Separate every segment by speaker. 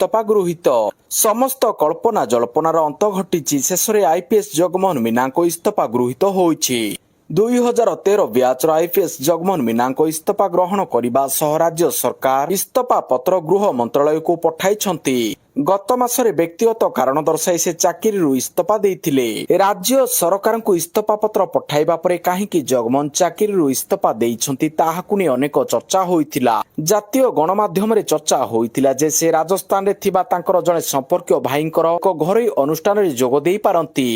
Speaker 1: ଇସ୍ତଫା ଗୃହୀତ। ସମସ୍ତ କଳ୍ପନା ଜଳ୍ପନାର ଅନ୍ତ ଘଟିଛି। ଶେଷରେ ଆଇପିଏସ୍ ଜଗମୋହନ ମୀନାଙ୍କ ଇସ୍ତଫା ଗୃହୀତ ହୋଇଛି। 2013 ବ୍ୟାଚ୍ର ଆଇପିଏସ୍ ଜଗମୋହନ ମୀନାଙ୍କ ଇସ୍ତଫା ଗ୍ରହଣ କରିବା ସହ ରାଜ୍ୟ ସରକାର ଇସ୍ତଫା ପତ୍ର ଗୃହ ମନ୍ତ୍ରାଳୟକୁ ପଠାଇଛନ୍ତି। ଗତ ମାସରେ ବ୍ୟକ୍ତିଗତ କାରଣ ଦର୍ଶାଇ ସେ ଚାକିରିରୁ ଇସ୍ତଫା ଦେଇଥିଲେ। ରାଜ୍ୟ ସରକାରଙ୍କୁ ଇସ୍ତଫା ପତ୍ର ପଠାଇବା ପରେ କାହିଁକି ଜଗମୋହନ ଚାକିରିରୁ ଇସ୍ତଫା ଦେଇଛନ୍ତି ତାହାକୁ ନେଇ ଅନେକ ଚର୍ଚ୍ଚା ହୋଇଥିଲା। ଜାତୀୟ ଗଣମାଧ୍ୟମରେ ଚର୍ଚ୍ଚା ହୋଇଥିଲା ଯେ ସେ ରାଜସ୍ଥାନରେ ଥିବା ତାଙ୍କର ଜଣେ ସମ୍ପର୍କୀୟ ଭାଇଙ୍କର ଏକ ଘରୋଇ ଅନୁଷ୍ଠାନରେ ଯୋଗ ଦେଇପାରନ୍ତି।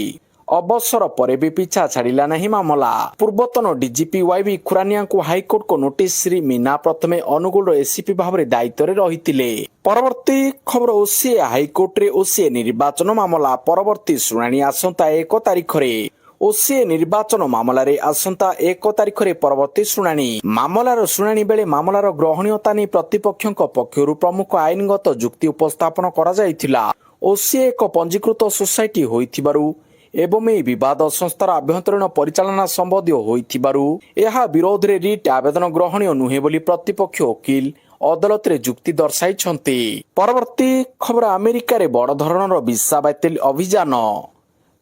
Speaker 1: ଅବସର ପରେ ବି ପିଛା ଛାଡ଼ିଲା ନାହିଁ ମାମଲା। ପୂର୍ବତନ ଡିଜିପି ୱାଇବି ଖୁରାନିଆଙ୍କୁ ହାଇକୋର୍ଟଙ୍କ ନୋଟିସ। ଶ୍ରୀ ମୀନା ପ୍ରଥମେ ଅନୁଗୁଳର ଏସିପି ଭାବରେ ଦାୟିତ୍ୱରେ ରହିଥିଲେ। ପରବର୍ତ୍ତୀ ଖବର ଓସିଏ ହାଇକୋର୍ଟରେ ଓସିଏ ନିର୍ବାଚନ ମାମଲା ପରବର୍ତ୍ତୀ ଶୁଣାଣି ଆସନ୍ତା 1 ତାରିଖରେ। ଓସିଏ ନିର୍ବାଚନ ମାମଲାରେ ଆସନ୍ତା 1 ତାରିଖରେ ପରବର୍ତ୍ତୀ ଶୁଣାଣି। ମାମଲାର ଶୁଣାଣି ବେଳେ ମାମଲାର ଗ୍ରହଣୀୟତା ନେଇ ପ୍ରତିପକ୍ଷଙ୍କ ପକ୍ଷରୁ ପ୍ରମୁଖ ଆଇନଗତ ଯୁକ୍ତି ଉପସ୍ଥାପନ କରାଯାଇଥିଲା। ଓସିଏ ଏକ ପଞ୍ଜୀକୃତ ସୋସାଇଟି ହୋଇଥିବାରୁ ଏବଂ ଏହି ବିବାଦ ସଂସ୍ଥାର ଆଭ୍ୟନ୍ତରୀଣ ପରିଚାଳନା ସମ୍ବନ୍ଧୀୟ ହୋଇଥିବାରୁ ଏହା ବିରୋଧରେ ରିଟ୍ ଆବେଦନ ଗ୍ରହଣୀୟ ନୁହେଁ ବୋଲି ପ୍ରତିପକ୍ଷ ଓକିଲ ଅଦାଲତରେ ଯୁକ୍ତି ଦର୍ଶାଇଛନ୍ତି। ପରବର୍ତ୍ତୀ ଖବର ଆମେରିକାରେ ବଡ଼ ଧରଣର ଭିସା ବାତିଲ ଅଭିଯାନ।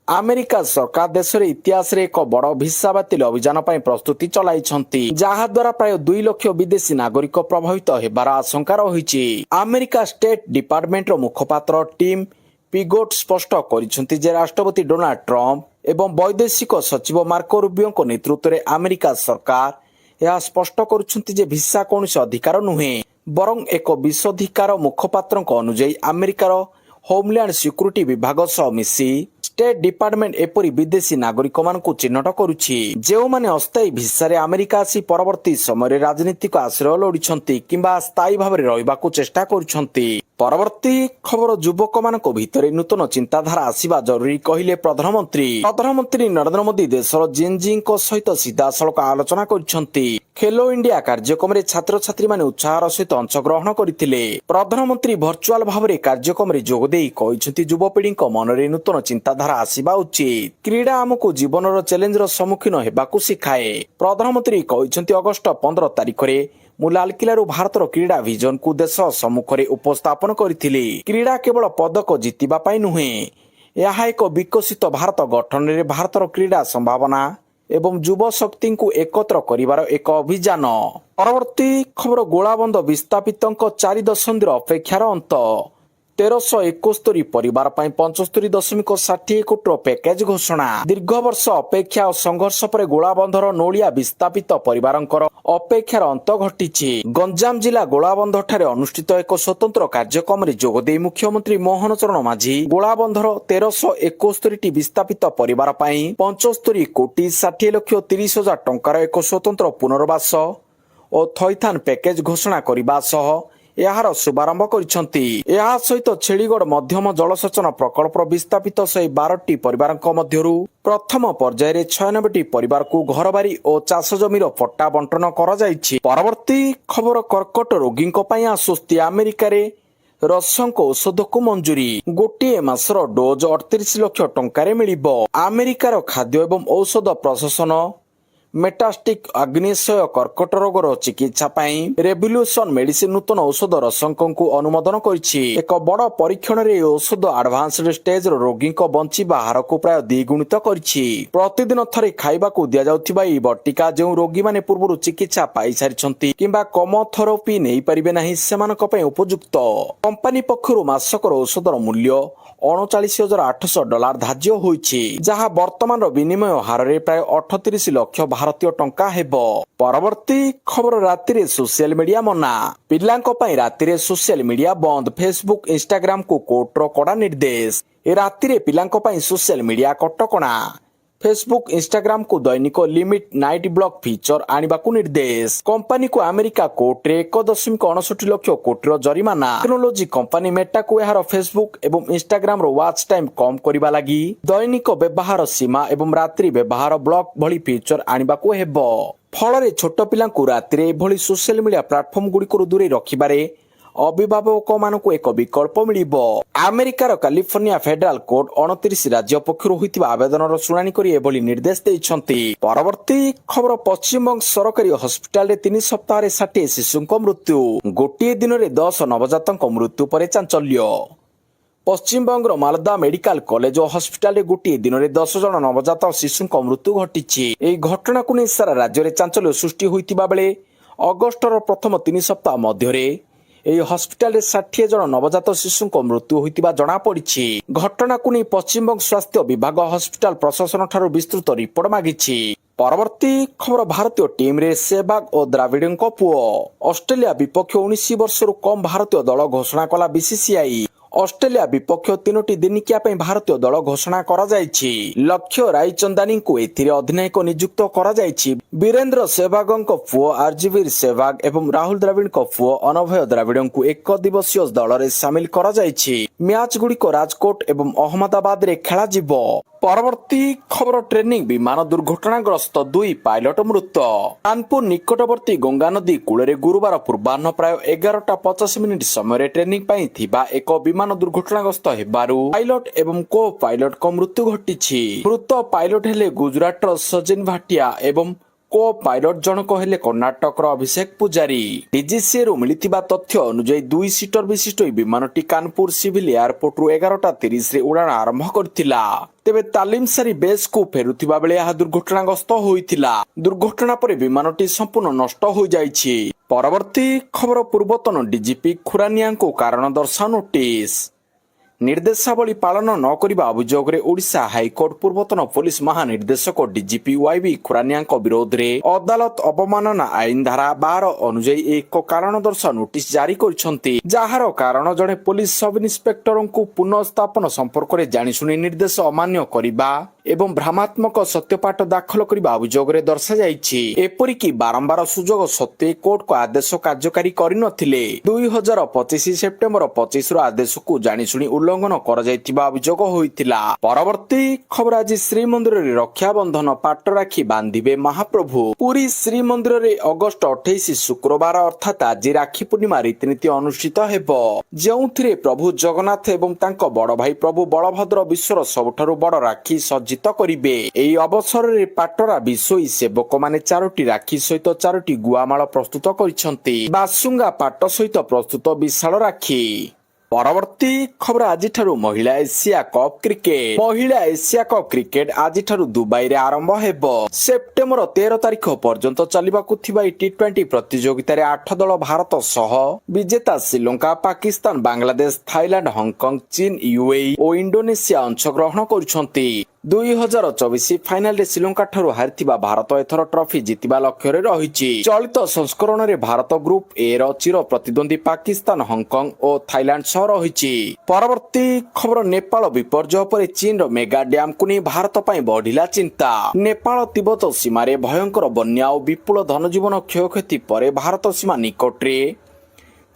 Speaker 1: ଆମେରିକା ସରକାର ଦେଶରେ ଇତିହାସରେ ଏକ ବଡ଼ ଭିସା ବାତିଲ ଅଭିଯାନ ପାଇଁ ପ୍ରସ୍ତୁତି ଚଳାଇଛନ୍ତି, ଯାହାଦ୍ୱାରା ପ୍ରାୟ 2 ଲକ୍ଷ ବିଦେଶୀ ନାଗରିକ ପ୍ରଭାବିତ ହେବାର ଆଶଙ୍କା ରହିଛି। ଆମେରିକା ଷ୍ଟେଟ୍ ଡିପାର୍ଟମେଣ୍ଟର ମୁଖପାତ୍ର ଟିମ୍ ପିଗୋଟ୍ ସ୍ପଷ୍ଟ କରିଛନ୍ତି ଯେ ରାଷ୍ଟ୍ରପତି ଡୋନାଲ୍ଡ ଟ୍ରମ୍ପ ଏବଂ ବୈଦେଶିକ ସଚିବ ମାର୍କୋ ରୁବିଓଙ୍କ ନେତୃତ୍ୱରେ ଆମେରିକା ସରକାର ଏହା ସ୍ପଷ୍ଟ କରୁଛନ୍ତି ଯେ ଭିସା କୌଣସି ଅଧିକାର ନୁହେଁ, ବରଂ ଏକ ବିଶୋଧିକାର। ମୁଖପାତ୍ରଙ୍କ ଅନୁଯାୟୀ ଆମେରିକାର ହୋମଲ୍ୟାଣ୍ଡ ସିକ୍ୟୁରିଟି ବିଭାଗ ସହ ମିଶି ଷ୍ଟେଟ୍ ଡିପାର୍ଟମେଣ୍ଟ ଏପରି ବିଦେଶୀ ନାଗରିକମାନଙ୍କୁ ଚିହ୍ନଟ କରୁଛି ଯେଉଁମାନେ ଅସ୍ଥାୟୀ ଭିସାରେ ଆମେରିକା ଆସି ପରବର୍ତ୍ତୀ ସମୟରେ ରାଜନୈତିକ ଆଶ୍ରୟ ଲୋଡ଼ିଛନ୍ତି କିମ୍ବା ସ୍ଥାୟୀ ଭାବରେ ରହିବାକୁ ଚେଷ୍ଟା କରୁଛନ୍ତି। ପରବର୍ତ୍ତୀ ଖବର ଯୁବକମାନଙ୍କ ଭିତରେ ନୂତନ ଚିନ୍ତାଧାରା ଆସିବା ଜରୁରୀ କହିଲେ ପ୍ରଧାନମନ୍ତ୍ରୀ। ପ୍ରଧାନମନ୍ତ୍ରୀ ନରେନ୍ଦ୍ର ମୋଦି ଦେଶର ଜେନ୍ଜିଙ୍କ ସହିତ ସିଧାସଳଖ ଆଲୋଚନା କରିଛନ୍ତି। ଖେଲୋ ଇଣ୍ଡିଆ କାର୍ଯ୍ୟକ୍ରମରେ ଛାତ୍ରଛାତ୍ରୀମାନେ ଉତ୍ସାହର ସହିତ ଅଂଶଗ୍ରହଣ କରିଥିଲେ। ପ୍ରଧାନମନ୍ତ୍ରୀ ଭର୍ଚୁଆଲ ଭାବରେ କାର୍ଯ୍ୟକ୍ରମରେ ଯୋଗଦେଇ କହିଛନ୍ତି ଯୁବପିଢ଼ିଙ୍କ ମନରେ ନୂତନ ଚିନ୍ତାଧାରା ଆସିବା ଉଚିତ। କ୍ରୀଡ଼ା ଆମକୁ ଜୀବନର ଚ୍ୟାଲେଞ୍ଜର ସମ୍ମୁଖୀନ ହେବାକୁ ଶିଖାଏ। ପ୍ରଧାନମନ୍ତ୍ରୀ କହିଛନ୍ତି ଅଗଷ୍ଟ 15 ତାରିଖରେ ମୁଁ ଲାଲକିଲ୍ଲାରୁ ଭାରତର କ୍ରୀଡ଼ା ଭିଜନକୁ ଦେଶ ସମ୍ମୁଖରେ ଉପସ୍ଥାପନ କରିଥିଲି। କ୍ରୀଡ଼ା କେବଳ ପଦକ ଜିତିବା ପାଇଁ ନୁହେଁ, ଏହା ଏକ ବିକଶିତ ଭାରତ ଗଠନରେ ଭାରତର କ୍ରୀଡ଼ା ସମ୍ଭାବନା ଏବଂ ଯୁବ ଶକ୍ତିଙ୍କୁ ଏକତ୍ର କରିବାର ଏକ ଅଭିଯାନ। ପରବର୍ତ୍ତୀ ଖବର ଗୋଳାବନ୍ଦ ବିସ୍ଥାପିତଙ୍କ 4 ଦଶନ୍ଧିର ଅପେକ୍ଷାର ଅନ୍ତ। 1371 ପରିବାର ପାଇଁ 75.60 କୋଟିର ପ୍ୟାକେଜ ଘୋଷଣା। ଦୀର୍ଘ ବର୍ଷ ଅପେକ୍ଷା ଓ ସଂଘର୍ଷ ପରେ ଗୋଳାବନ୍ଧର ନୋଳିଆ ବିସ୍ଥାପିତ ପରିବାରଙ୍କର ଅପେକ୍ଷାର ଅନ୍ତ ଘଟିଛି। ଗଞ୍ଜାମ ଜିଲ୍ଲା ଗୋଳାବନ୍ଧଠାରେ ଅନୁଷ୍ଠିତ ଏକ ସ୍ୱତନ୍ତ୍ର କାର୍ଯ୍ୟକ୍ରମରେ ଯୋଗଦେଇ ମୁଖ୍ୟମନ୍ତ୍ରୀ ମୋହନ ଚରଣ ମାଝୀ ଗୋଳାବନ୍ଧର 1371ଟି ବିସ୍ଥାପିତ ପରିବାର ପାଇଁ 75,60,30,000 ଟଙ୍କାର ଏକ ସ୍ୱତନ୍ତ୍ର ପୁନର୍ବାସ ଓ ଥଇଥାନ ପ୍ୟାକେଜ ଘୋଷଣା କରିବା ସହ ଏହାର ଶୁଭାରମ୍ଭ କରିଛନ୍ତି। ଏହା ସହିତ ଛେଳିଗଡ଼ ମଧ୍ୟମ ଜଳସେଚନ ପ୍ରକଳ୍ପର ବିସ୍ଥାପିତ ସେହି 12ଟି ପରିବାରଙ୍କ ମଧ୍ୟରୁ ପ୍ରଥମ ପର୍ଯ୍ୟାୟରେ 96ଟି ପରିବାରକୁ ଘରବାରି ଓ ଚାଷ ଜମିର ପଟ୍ଟା ବଣ୍ଟନ କରାଯାଇଛି। ପରବର୍ତ୍ତୀ ଖବର କର୍କଟ ରୋଗୀଙ୍କ ପାଇଁ ଆଶ୍ୱସ୍ତି। ଆମେରିକାରେ ରସଙ୍କ ଔଷଧକୁ ମଞ୍ଜୁରୀ। ଗୋଟିଏ ମାସର ଡୋଜ୍ 38 ଲକ୍ଷ ଟଙ୍କାରେ ମିଳିବ। ଆମେରିକାର ଖାଦ୍ୟ ଏବଂ ଔଷଧ ପ୍ରଶାସନ ମେଟାଷ୍ଟିକ୍ ଆଗ୍ନେୟଶୟ କର୍କଟ ରୋଗର ଚିକିତ୍ସା ପାଇଁ ରେଭଲ୍ୟୁସନ ମେଡିସିନ ନୂତନ ଔଷଧ ରସଙ୍କଙ୍କୁ ଅନୁମୋଦନ କରିଛି। ଏକ ବଡ଼ ପରୀକ୍ଷଣରେ ଏହି ଔଷଧ ଆଡଭାନ୍ସଡ ଷ୍ଟେଜର ରୋଗୀଙ୍କ ବଞ୍ଚିବା ହାରକୁ ପ୍ରାୟ ଦ୍ୱିଗୁଣିତ କରିଛି। ପ୍ରତିଦିନ ଥରେ ଖାଇବାକୁ ଦିଆଯାଉଥିବା ଏହି ବଟିକା ଯେଉଁ ରୋଗୀମାନେ ପୂର୍ବରୁ ଚିକିତ୍ସା ପାଇସାରିଛନ୍ତି କିମ୍ବା କେମୋଥେରାପି ନେଇପାରିବେ ନାହିଁ ସେମାନଙ୍କ ପାଇଁ ଉପଯୁକ୍ତ। କମ୍ପାନୀ ପକ୍ଷରୁ ମାସକର ଔଷଧର ମୂଲ୍ୟ $39,800 ଧାର୍ଯ୍ୟ ହୋଇଛି, ଯାହା ବର୍ତ୍ତମାନର ବିନିମୟ ହାରରେ ପ୍ରାୟ 38 ଲକ୍ଷ ଭାରତୀୟ ଟଙ୍କା ହେବ। ପରବର୍ତ୍ତୀ ଖବର ରାତିରେ ସୋସିଆଲ ମିଡିଆ ମନା। ପିଲାଙ୍କ ପାଇଁ ରାତିରେ ସୋସିଆଲ ମିଡିଆ ବନ୍ଦ। ଫେସବୁକ୍ ଇନଷ୍ଟାଗ୍ରାମକୁ କୋର୍ଟର କଡ଼ା ନିର୍ଦ୍ଦେଶ। ଏ ରାତିରେ ପିଲାଙ୍କ ପାଇଁ ସୋସିଆଲ ମିଡିଆ କଟକଣା। ଫେସବୁକ୍ ଇନଷ୍ଟାଗ୍ରାମକୁ ଦୈନିକ ଲିମିଟ୍ ନାଇଟ୍ ବ୍ଲକ୍ ଫିଚର ଆଣିବାକୁ ନିର୍ଦ୍ଦେଶ। କମ୍ପାନୀକୁ ଆମେରିକା କୋର୍ଟରେ 1.69 ଲକ୍ଷ କୋଟିର ଜରିମାନା। ଟେକ୍ନୋଲୋଜି କମ୍ପାନୀ ମେଟାକୁ ଏହାର ଫେସବୁକ୍ ଏବଂ ଇନଷ୍ଟାଗ୍ରାମର ୱାଚ୍ ଟାଇମ୍ କମ୍ କରିବା ଲାଗି ଦୈନିକ ବ୍ୟବହାର ସୀମା ଏବଂ ରାତ୍ରି ବ୍ୟବହାର ବ୍ଲକ୍ ଭଳି ଫିଚର ଆଣିବାକୁ ହେବ। ଫଳରେ ଛୋଟ ପିଲାଙ୍କୁ ରାତିରେ ଏଭଳି ସୋସିଆଲ ମିଡିଆ ପ୍ଲାଟଫର୍ମ ଗୁଡ଼ିକରୁ ଦୂରେଇ ରଖିବାରେ ଅଭିଭାବକମାନଙ୍କୁ ଏକ ବିକଳ୍ପ ମିଳିବ। ଆମେରିକାର କାଲିଫର୍ଣ୍ଣିଆ ଫେଡେରାଲ କୋର୍ଟ 29 ରାଜ୍ୟ ପକ୍ଷରୁ ହୋଇଥିବା ଆବେଦନର ଶୁଣାଣି କରି ଏଭଳି ନିର୍ଦ୍ଦେଶ ଦେଇଛନ୍ତି। ପରବର୍ତ୍ତୀ ଖବର, ପଶ୍ଚିମବଙ୍ଗ ସରକାରୀ ହସ୍ପିଟାଲରେ 3 ସପ୍ତାହରେ 60 ଶିଶୁଙ୍କ ମୃତ୍ୟୁ, ଗୋଟିଏ ଦିନରେ 10 ନବଜାତଙ୍କ ମୃତ୍ୟୁ ପରେ ଚାଞ୍ଚଲ୍ୟ। ପଶ୍ଚିମବଙ୍ଗର ମାଲଦା ମେଡିକାଲ କଲେଜ ଓ ହସ୍ପିଟାଲରେ ଗୋଟିଏ ଦିନରେ 10 ଜଣ ନବଜାତ ଶିଶୁଙ୍କ ମୃତ୍ୟୁ ଘଟିଛି। ଏହି ଘଟଣାକୁ ନେଇ ସାରା ରାଜ୍ୟରେ ଚାଞ୍ଚଲ୍ୟ ସୃଷ୍ଟି ହୋଇଥିବା ବେଳେ ଅଗଷ୍ଟର ପ୍ରଥମ 3 ସପ୍ତାହ ମଧ୍ୟରେ ଏହି ହସ୍ପିଟାଲରେ 60 ଜଣ ନବଜାତ ଶିଶୁଙ୍କ ମୃତ୍ୟୁ ହୋଇଥିବା ଜଣାପଡ଼ିଛି। ଘଟଣାକୁ ନେଇ ପଶ୍ଚିମବଙ୍ଗ ସ୍ୱାସ୍ଥ୍ୟ ବିଭାଗ ହସ୍ପିଟାଲ ପ୍ରଶାସନଠାରୁ ବିସ୍ତୃତ ରିପୋର୍ଟ ମାଗିଛି। ପରବର୍ତ୍ତୀ ଖବର, ଭାରତୀୟ ଟିମ୍ରେ ସେହବାଗ ଓ ଦ୍ରାବିଡଙ୍କ ପୁଅ। ଅଷ୍ଟ୍ରେଲିଆ ବିପକ୍ଷ 19 ବର୍ଷରୁ କମ୍ ଭାରତୀୟ ଦଳ ଘୋଷଣା କଲା ବିସିସିଆଇ। ଅଷ୍ଟ୍ରେଲିଆ ବିପକ୍ଷ 3ଟି ଦିନିକିଆ ପାଇଁ ଭାରତୀୟ ଦଳ ଘୋଷଣା କରାଯାଇଛି। ଲକ୍ଷ୍ୟ ରାଇଚନ୍ଦାନୀଙ୍କୁ ଏଥିରେ ଅଧିନାୟକ ନିଯୁକ୍ତ କରାଯାଇଛି। ବୀରେନ୍ଦ୍ର ସେହବାଗଙ୍କ ପୁଅ ଆର୍ଜିବୀର ସେହବାଗ ଏବଂ ରାହୁଲ ଦ୍ରାବିଡଙ୍କ ପୁଅ ଅନଭୟ ଦ୍ରାବିଡଙ୍କୁ ଏକ ଦିବସୀୟ ଦଳରେ ସାମିଲ କରାଯାଇଛି। ମ୍ୟାଚ୍ ଗୁଡ଼ିକ ରାଜକୋଟ ଏବଂ ଅହମ୍ମଦାବାଦରେ ଖେଳାଯିବ। ପରବର୍ତ୍ତୀ ଖବର, ଟ୍ରେନିଂ ବିମାନ ଦୁର୍ଘଟଣାଗ୍ରସ୍ତ, 2 ପାଇଲଟ ମୃତ। କାନପୁର ନିକଟବର୍ତ୍ତୀ ଗଙ୍ଗା ନଦୀ କୂଳରେ ଗୁରୁବାର ପୂର୍ବାହ୍ନ ପ୍ରାୟ 11:50 ସମୟରେ ଟ୍ରେନିଂ ପାଇଁ ଥିବା ଏକ ବିମାନ ଦୁର୍ଘଟଣାଗ୍ରସ୍ତ ହେବାରୁ ପାଇଲଟ ଏବଂ କୋ ପାଇଲଟଙ୍କ ମୃତ୍ୟୁ ଘଟିଛି। ମୃତ ପାଇଲଟ ହେଲେ ଗୁଜରାଟର ସଚିନ ଭାଟିଆ ଏବଂ କୋ ପାଇଲଟ ଜଣକ ହେଲେ କର୍ଣ୍ଣାଟକର ଅଭିଷେକ ପୂଜାରୀ। ଡିଜିସିଏରୁ ମିଳିଥିବା ତଥ୍ୟ ଅନୁଯାୟୀ 2 ସିଟର ବିଶିଷ୍ଟ ଏହି ବିମାନଟି କାନପୁର ସିଭିଲ ଏୟାରପୋର୍ଟରୁ 11:30ରେ ଉଡ଼ାଣ ଆରମ୍ଭ କରିଥିଲା। ତେବେ ତାଲିମ ସାରି ବେସ୍କୁ ଫେରୁଥିବା ବେଳେ ଏହା ଦୁର୍ଘଟଣାଗ୍ରସ୍ତ ହୋଇଥିଲା। ଦୁର୍ଘଟଣା ପରେ ବିମାନଟି ସମ୍ପୂର୍ଣ୍ଣ ନଷ୍ଟ ହୋଇଯାଇଛି। ପରବର୍ତ୍ତୀ ଖବର, ପୂର୍ବତନ ଡିଜିପି ଖୁରାନିଆଙ୍କୁ କାରଣ ଦର୍ଶାଅ ନୋଟିସ୍। ନିର୍ଦ୍ଦେଶାବଳୀ ପାଳନ ନ କରିବା ଅଭିଯୋଗରେ ଓଡ଼ିଶା ହାଇକୋର୍ଟ ପୂର୍ବତନ ପୋଲିସ ମହାନିର୍ଦ୍ଦେଶକ ଡିଜିପି ୱାଇବି ଖୁରାନିଆଙ୍କ ବିରୋଧରେ ଅଦାଲତ ଅବମାନନା ଆଇନ ଧାରା 12 ଅନୁଯାୟୀ ଏକ କାରଣ ଦର୍ଶାଅ ନୋଟିସ୍ ଜାରି କରିଛନ୍ତି। ଯାହାର କାରଣ ଜଣେ ପୋଲିସ ସବ୍ ଇନ୍ସପେକ୍ଟରଙ୍କୁ ପୁନଃସ୍ଥାପନ ସମ୍ପର୍କରେ ଜାଣିଶୁଣି ନିର୍ଦ୍ଦେଶ ଅମାନ୍ୟ କରିବା ଏବଂ ଭ୍ରାମାତ୍ମକ ସତ୍ୟପାଠ ଦାଖଲ କରିବା ଅଭିଯୋଗରେ ଦର୍ଶାଯାଇଛି। ଏପରିକି ବାରମ୍ବାର ସୁଯୋଗ ସତ୍ତ୍ୱେ କୋର୍ଟଙ୍କ ଆଦେଶ କାର୍ଯ୍ୟକାରୀ କରିନଥିଲେ। 2025 ସେପ୍ଟେମ୍ବର 25ର ଆଦେଶକୁ ଜାଣିଶୁଣି ଉଲ୍ଲଂଘନ କରାଯାଇଥିବା ଅଭିଯୋଗ ହୋଇଥିଲା। ପରବର୍ତ୍ତୀ ଖବର, ଆଜି ଶ୍ରୀମନ୍ଦିରରେ ରକ୍ଷାବନ୍ଧନ, ପାଟ ରାକ୍ଷୀ ବାନ୍ଧିବେ ମହାପ୍ରଭୁ। ପୁରୀ ଶ୍ରୀମନ୍ଦିରରେ ଅଗଷ୍ଟ 28 ଶୁକ୍ରବାର ଅର୍ଥାତ୍ ଆଜି ରାକ୍ଷୀ ପୂର୍ଣ୍ଣିମା ରୀତିନୀତି ଅନୁଷ୍ଠିତ ହେବ, ଯେଉଁଥିରେ ପ୍ରଭୁ ଜଗନ୍ନାଥ ଏବଂ ତାଙ୍କ ବଡ଼ ଭାଇ ପ୍ରଭୁ ବଳଭଦ୍ର ବିଶ୍ୱର ସବୁଠାରୁ ବଡ଼ ରାକ୍ଷୀ ସଜ୍ଜିତ କରିବେ। ଏହି ଅବସରରେ ପାଟରା ବିଶୋଇ ସେବକମାନେ 4ଟି ରାକ୍ଷୀ ସହିତ 4ଟି ଗୁଆମାଳ ପ୍ରସ୍ତୁତ କରିଛନ୍ତି। ବାସୁଙ୍ଗା ପାଟ ସହିତ ପ୍ରସ୍ତୁତ ବିଶାଳ ରାକ୍ଷୀ। ପରବର୍ତ୍ତୀ ଖବର, ଆଜିଠାରୁ ମହିଳା ଏସିଆ କପ୍ କ୍ରିକେଟ। ମହିଳା ଏସିଆ କପ୍ କ୍ରିକେଟ ଆଜିଠାରୁ ଦୁବାଇରେ ଆରମ୍ଭ ହେବ। ସେପ୍ଟେମ୍ବର 13 ତାରିଖ ପର୍ଯ୍ୟନ୍ତ ଚାଲିବାକୁ ଥିବା ଏହି ଟି20 ପ୍ରତିଯୋଗିତାରେ 8 ଦଳ ଭାରତ ସହ ବିଜେତା ଶ୍ରୀଲଙ୍କା, ପାକିସ୍ତାନ, ବାଂଲାଦେଶ, ଥାଇଲାଣ୍ଡ, ହଂକଂ, ଚୀନ, ୟୁଏଇ ଓ ଇଣ୍ଡୋନେସିଆ ଅଂଶଗ୍ରହଣ କରୁଛନ୍ତି। 2024 ଫାଇନାଲରେ ଶ୍ରୀଲଙ୍କାଠାରୁ ହାରିଥିବା ଭାରତ ଏଥର ଟ୍ରଫି ଜିତିବା ଲକ୍ଷ୍ୟରେ ରହିଛି। ଚଳିତ ସଂସ୍କରଣରେ ଭାରତ ଗ୍ରୁପ ଏ ର ଚିର ପ୍ରତିଦ୍ୱନ୍ଦ୍ୱୀ ପାକିସ୍ତାନ, ହଂକଂ ଓ ଥାଇଲାଣ୍ଡ ସହ ରହିଛି। ପରବର୍ତ୍ତୀ ଖବର, ନେପାଳ ବିପର୍ଯ୍ୟୟ ପରେ ଚୀନର ମେଗା ଡ୍ୟାମକୁ ନେଇ ଭାରତ ପାଇଁ ବଢିଲା ଚିନ୍ତା। ନେପାଳ ତିବ୍ବତ ସୀମାରେ ଭୟଙ୍କର ବନ୍ୟା ଓ ବିପୁଳ ଧନଜୀବନ କ୍ଷୟକ୍ଷତି ପରେ ଭାରତ ସୀମା ନିକଟରେ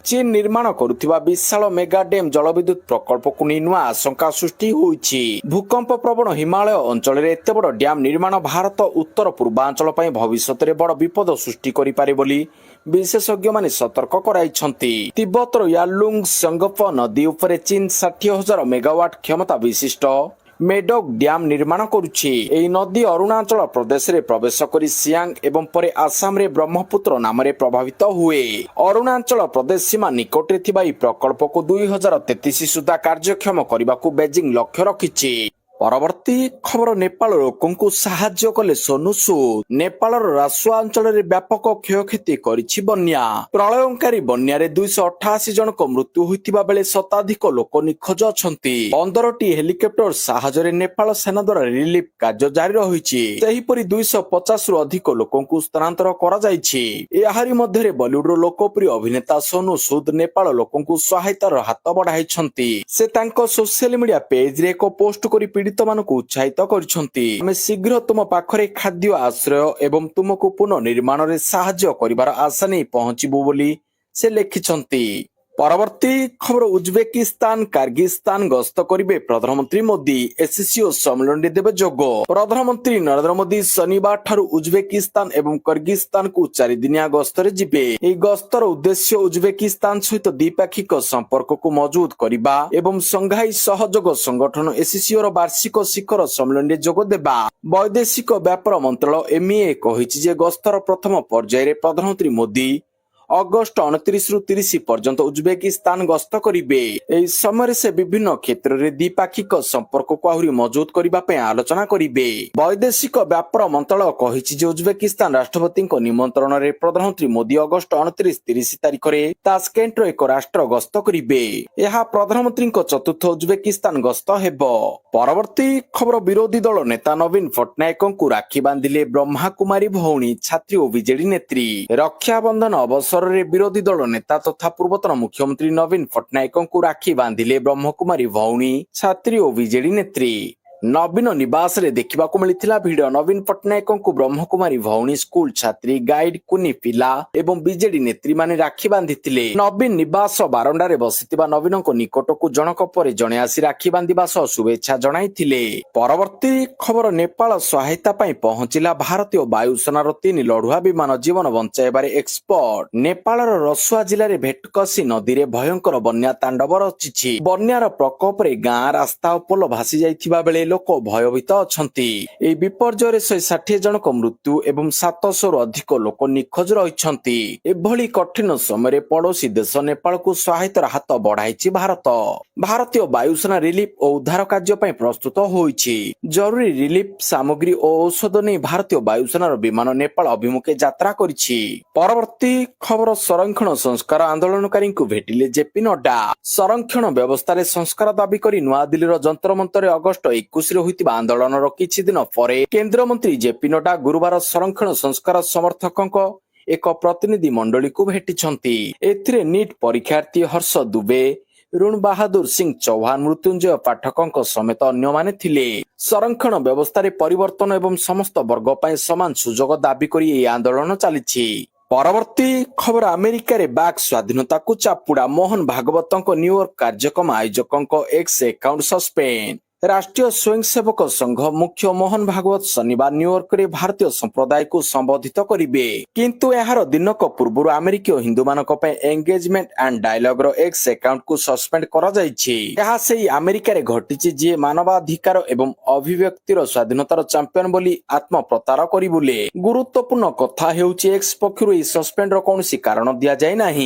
Speaker 1: ଚୀନ ନିର୍ମାଣ କରୁଥିବା ବିଶାଳ ମେଗା ଡ୍ୟାମ୍ ଜଳବିଦ୍ୟୁତ ପ୍ରକଳ୍ପକୁ ନେଇ ନୂଆ ଆଶଙ୍କା ସୃଷ୍ଟି ହୋଇଛି। ଭୂକମ୍ପ ପ୍ରବଣ ହିମାଳୟ ଅଞ୍ଚଳରେ ଏତେ ବଡ଼ ଡ୍ୟାମ୍ ନିର୍ମାଣ ଭାରତ ଉତ୍ତର ପୂର୍ବାଞ୍ଚଳ ପାଇଁ ଭବିଷ୍ୟତରେ ବଡ଼ ବିପଦ ସୃଷ୍ଟି କରିପାରେ ବୋଲି ବିଶେଷଜ୍ଞମାନେ ସତର୍କ କରାଇଛନ୍ତି। ତିବ୍ବତର ୟାଲୁଙ୍ଗ ସଙ୍ଗଫ ନଦୀ ଉପରେ ଚୀନ 60,000 ମେଗାୱାଟ କ୍ଷମତା ବିଶିଷ୍ଟ ମେଡକ୍ ଡ୍ୟାମ୍ ନିର୍ମାଣ କରୁଛି। ଏହି ନଦୀ ଅରୁଣାଚଳ ପ୍ରଦେଶରେ ପ୍ରବେଶ କରି ସିଆଙ୍ଗ ଏବଂ ପରେ ଆସାମରେ ବ୍ରହ୍ମପୁତ୍ର ନାମରେ ପ୍ରଭାବିତ ହୁଏ। ଅରୁଣାଚଳ ପ୍ରଦେଶ ସୀମା ନିକଟରେ ଥିବା ଏହି ପ୍ରକଳ୍ପକୁ 2033 ସୁଦ୍ଧା କାର୍ଯ୍ୟକ୍ଷମ କରିବାକୁ ବେଜିଂ ଲକ୍ଷ୍ୟ ରଖିଛି। ପରବର୍ତ୍ତୀ ଖବର, ନେପାଳ ଲୋକଙ୍କୁ ସାହାଯ୍ୟ କଲେ ସୋନୁ ସୁଦ। ନେପାଳର ରାସୁଆ ଅଞ୍ଚଳରେ ବ୍ୟାପକ କ୍ଷୟକ୍ଷତି କରିଛି ବନ୍ୟା। ପ୍ରଳୟଙ୍କାରୀ ବନ୍ୟାରେ 288 ଜଣଙ୍କ ମୃତ୍ୟୁ ହୋଇଥିବା ବେଳେ ଶତାଧିକ ଲୋକ ନିଖୋଜ ଅଛନ୍ତି। 15ଟି ହେଲିକପ୍ଟର ସାହାଯ୍ୟରେ ନେପାଳ ସେନା ଦ୍ୱାରା ରିଲିଫ କାର୍ଯ୍ୟ ଜାରି ରହିଛି। ସେହିପରି 250ରୁ ଅଧିକ ଲୋକଙ୍କୁ ସ୍ଥାନାନ୍ତର କରାଯାଇଛି। ଏହାରି ମଧ୍ୟରେ ବଲିଉଡର ଲୋକପ୍ରିୟ ଅଭିନେତା ସୋନୁ ସୁଦ ନେପାଳ ଲୋକଙ୍କୁ ସହାୟତାର ହାତ ବଢାଇଛନ୍ତି। ସେ ତାଙ୍କ ସୋସିଆଲ ମିଡିଆ ପେଜରେ ଏକ ପୋଷ୍ଟ କରି ପୀଡ଼ିତମାନଙ୍କୁ ଉତ୍ସାହିତ କରିଛନ୍ତି। ଆମେ ଶୀଘ୍ର ତୁମ ପାଖରେ ଖାଦ୍ୟ, ଆଶ୍ରୟ ଏବଂ ତୁମକୁ ପୁନଃ ନିର୍ମାଣରେ ସାହାଯ୍ୟ କରିବାର ଆଶା ନେଇ ପହଞ୍ଚିବୁ ବୋଲି ସେ ଲେଖିଛନ୍ତି। ପରବର୍ତ୍ତୀ ଖବର ଉଜବେକିସ୍ତାନ କାର୍ଗିସ୍ତାନ ଗସ୍ତ କରିବେ ପ୍ରଧାନମନ୍ତ୍ରୀ ମୋଦି ଏସିସିଓ ସମ୍ମିଳନୀରେ ଦେବେ ଯୋଗ। ପ୍ରଧାନମନ୍ତ୍ରୀ ନରେନ୍ଦ୍ର ମୋଦି ଶନିବାର ଠାରୁ ଉଜବେକିସ୍ତାନ ଏବଂ କର୍ଗିସ୍ତାନକୁ 4 ଦିନିଆ ଗସ୍ତରେ ଯିବେ। ଏହି ଗସ୍ତର ଉଦ୍ଦେଶ୍ୟ ଉଜବେକିସ୍ତାନ ସହିତ ଦ୍ୱିପାକ୍ଷିକ ସମ୍ପର୍କକୁ ମଜବୁତ କରିବା ଏବଂ ସଂଘାଇ ସହଯୋଗ ସଂଗଠନ ଏସିସିଓର ବାର୍ଷିକ ଶିଖର ସମ୍ମିଳନୀରେ ଯୋଗ ଦେବା। ବୈଦେଶିକ ବ୍ୟାପାର ମନ୍ତ୍ରଣାଳୟ ଏମ୍ଇଏ କହିଛି ଯେ ଗସ୍ତର ପ୍ରଥମ ପର୍ଯ୍ୟାୟରେ ପ୍ରଧାନମନ୍ତ୍ରୀ ମୋଦି ଅଗଷ୍ଟ 29 ରୁ 30 ପର୍ଯ୍ୟନ୍ତ ଉଜବେକିସ୍ତାନ ଗସ୍ତ କରିବେ। ଏହି ସମୟରେ ସେ ବିଭିନ୍ନ କ୍ଷେତ୍ରରେ ଦ୍ୱିପାକ୍ଷିକ ସମ୍ପର୍କକୁ ଆହୁରି ମଜବୁତ କରିବା ପାଇଁ ଆଲୋଚନା କରିବେ। ବୈଦେଶିକ ବ୍ୟାପାର ମନ୍ତ୍ରଣାଳୟ କହିଛି ଯେ ଉଜବେକିସ୍ତାନ ରାଷ୍ଟ୍ରପତିଙ୍କ ନିମନ୍ତ୍ରଣରେ ପ୍ରଧାନମନ୍ତ୍ରୀ ମୋଦି ଅଗଷ୍ଟ 29-30 ତାରିଖରେ ତାସ୍କେଣ୍ଟର ଏକ ରାଷ୍ଟ୍ର ଗସ୍ତ କରିବେ। ଏହା ପ୍ରଧାନମନ୍ତ୍ରୀଙ୍କ ଚତୁର୍ଥ ଉଜବେକିସ୍ତାନ ଗସ୍ତ ହେବ। ପରବର୍ତ୍ତୀ ଖବର ବିରୋଧୀ ଦଳ ନେତା ନବୀନ ପଟ୍ଟନାୟକଙ୍କୁ ରାକ୍ଷୀ ବାନ୍ଧିଲେ ବ୍ରହ୍ମାକୁମାରୀ ଭଉଣୀ ଛାତ୍ରୀ ଓ ବିଜେଡି ନେତ୍ରୀ। ରକ୍ଷାବନ୍ଧନ ଅବସରରେ ବିରୋଧୀ ଦଳ ନେତା ତଥା ପୂର୍ବତନ ମୁଖ୍ୟମନ୍ତ୍ରୀ ନବୀନ ପଟ୍ଟନାୟକଙ୍କୁ ରାକ୍ଷୀ ବାନ୍ଧିଲେ ବ୍ରହ୍ମକୁମାରୀ ଭଉଣୀ ଛାତ୍ରୀ ଓ ବିଜେଡି ନେତ୍ରୀ। ନବୀନ ନିବାସରେ ଦେଖିବାକୁ ମିଳିଥିଲା ଭିଡିଓ। ନବୀନ ପଟ୍ଟନାୟକଙ୍କୁ ବ୍ରହ୍ମକୁମାରୀ ଭଉଣୀ ସ୍କୁଲ ଛାତ୍ରୀ ଗାଇଡ କୁନି ପିଲା ଏବଂ ବିଜେଡି ନେତ୍ରୀମାନେ ରାକ୍ଷୀ ବାନ୍ଧିଥିଲେ। ନବୀନ ନିବାସ ବାରଣ୍ଡାରେ ବସିଥିବା ନବୀନଙ୍କ ନିକଟକୁ ଜଣକ ପରେ ଜଣେ ଆସି ରାକ୍ଷୀ ବାନ୍ଧିବା ସହ ଶୁଭେଚ୍ଛା ଜଣାଇଥିଲେ। ପରବର୍ତ୍ତୀ ଖବର ନେପାଳ ସହାୟତା ପାଇଁ ପହଞ୍ଚିଲା ଭାରତୀୟ ବାୟୁସେନାର 3 ଲଢୁଆ ବିମାନ ଜୀବନ ବଞ୍ଚାଇବାରେ ଏକ୍ସପର୍ଟ। ନେପାଳର ରସୁଆ ଜିଲ୍ଲାରେ ଭେଟକସି ନଦୀରେ ଭୟଙ୍କର ବନ୍ୟା ତାଣ୍ଡବ ରଚିଛି। ବନ୍ୟାର ପ୍ରକୋପରେ ଗାଁ ରାସ୍ତା ଓ ପୋଲ ଭାସି ଯାଇଥିବା ବେଳେ ଲୋକ ଭୟଭୀତ ଅଛନ୍ତି। ଏହି ବିପର୍ଯ୍ୟୟରେ 160 ଜଣଙ୍କ ମୃତ୍ୟୁ ଏବଂ 700ରୁ ଅଧିକ ଲୋକ ନିଖୋଜ ରହିଛନ୍ତି। ଏଭଳି କଠିନ ସମୟରେ ପଡୋଶୀ ଦେଶ ନେପାଳକୁ ସହାୟତାର ହାତ ବଢାଇଛି ଭାରତ। ଭାରତୀୟ ବାୟୁସେନା ରିଲିଫ ଓ ଉଦ୍ଧାର କାର୍ଯ୍ୟ ପାଇଁ ପ୍ରସ୍ତୁତ ହୋଇଛି। ଜରୁରୀ ରିଲିଫ ସାମଗ୍ରୀ ଓ ଔଷଧ ନେଇ ଭାରତୀୟ ବାୟୁସେନାର ବିମାନ ନେପାଳ ଅଭିମୁଖେ ଯାତ୍ରା କରିଛି। ପରବର୍ତ୍ତୀ ଖବର ସଂରକ୍ଷଣ ସଂସ୍କାର ଆନ୍ଦୋଳନକାରୀଙ୍କୁ ଭେଟିଲେ ଜେପି ନଡ୍ଡା। ସଂରକ୍ଷଣ ବ୍ୟବସ୍ଥାରେ ସଂସ୍କାର ଦାବି କରି ନୂଆଦିଲ୍ଲୀର ଯନ୍ତର ମନ୍ତରରେ ଅଗଷ୍ଟ 21ରେ ହୋଇଥିବା ଆନ୍ଦୋଳନର କିଛି ଦିନ ପରେ କେନ୍ଦ୍ରମନ୍ତ୍ରୀ ଜେପି ନଡ୍ଡା ଗୁରୁବାର ସଂରକ୍ଷଣ ସଂସ୍କାର ସମର୍ଥକଙ୍କ ଏକ ପ୍ରତିନିଧି ମଣ୍ଡଳୀକୁ ଭେଟିଛନ୍ତି। ଏଥିରେ ନିଟ୍ ପରୀକ୍ଷାର୍ଥୀ ହର୍ଷ ଦୁବେ, ରୁଣ ବାହାଦୁର ସିଂ ଚୌହାନ, ମୃତ୍ୟୁଞ୍ଜୟ ପାଠକଙ୍କ ସମେତ ଅନ୍ୟମାନେ ଥିଲେ। ସଂରକ୍ଷଣ ବ୍ୟବସ୍ଥାରେ ପରିବର୍ତ୍ତନ ଏବଂ ସମସ୍ତ ବର୍ଗ ପାଇଁ ସମାନ ସୁଯୋଗ ଦାବି କରି ଏହି ଆନ୍ଦୋଳନ ଚାଲିଛି। ପରବର୍ତ୍ତୀ ଖବର ଆମେରିକାରେ ବାକ୍ ସ୍ୱାଧୀନତାକୁ ଚାପୁଡା। ମୋହନ ଭାଗବତଙ୍କ ନ୍ୟୁୟର୍କ କାର୍ଯ୍ୟକ୍ରମ ଆୟୋଜକଙ୍କ X account suspend. Rashtriya Swayamsevak ସଂଘ ମୁଖ୍ୟ ମୋହନ ଭାଗବତ ଶନିବାର ନ୍ୟୁୟର୍କରେ ଭାରତୀୟ ସମ୍ପ୍ରଦାୟକୁ ସମ୍ବୋଧିତ କରିବେ। କିନ୍ତୁ ଏହାର ଦିନକ ପୂର୍ବରୁ ଆମେରିକୀୟ ହିନ୍ଦୁମାନଙ୍କ ପାଇଁ ଏଙ୍ଗେଜମେଣ୍ଟ ଆଣ୍ଡ ଡାୟଲଗର ଏକ୍ସ ଆକାଉଣ୍ଟକୁ ସସ୍ପେଣ୍ଡ କରାଯାଇଛି। ଏହା ସେହି ଆମେରିକାରେ ଘଟିଛି ଯିଏ ମାନବାଧିକାର ଏବଂ ଅଭିବ୍ୟକ୍ତିର ସ୍ୱାଧୀନତାର ଚାମ୍ପିୟନ ବୋଲି ଆତ୍ମପ୍ରଚାର କରି ବୁଲେ। ଗୁରୁତ୍ୱପୂର୍ଣ୍ଣ କଥା ହେଉଛି ଏକ୍ସ ପକ୍ଷରୁ ଏହି ସସ୍ପେଣ୍ଡର କୌଣସି କାରଣ ଦିଆଯାଇ ନାହିଁ।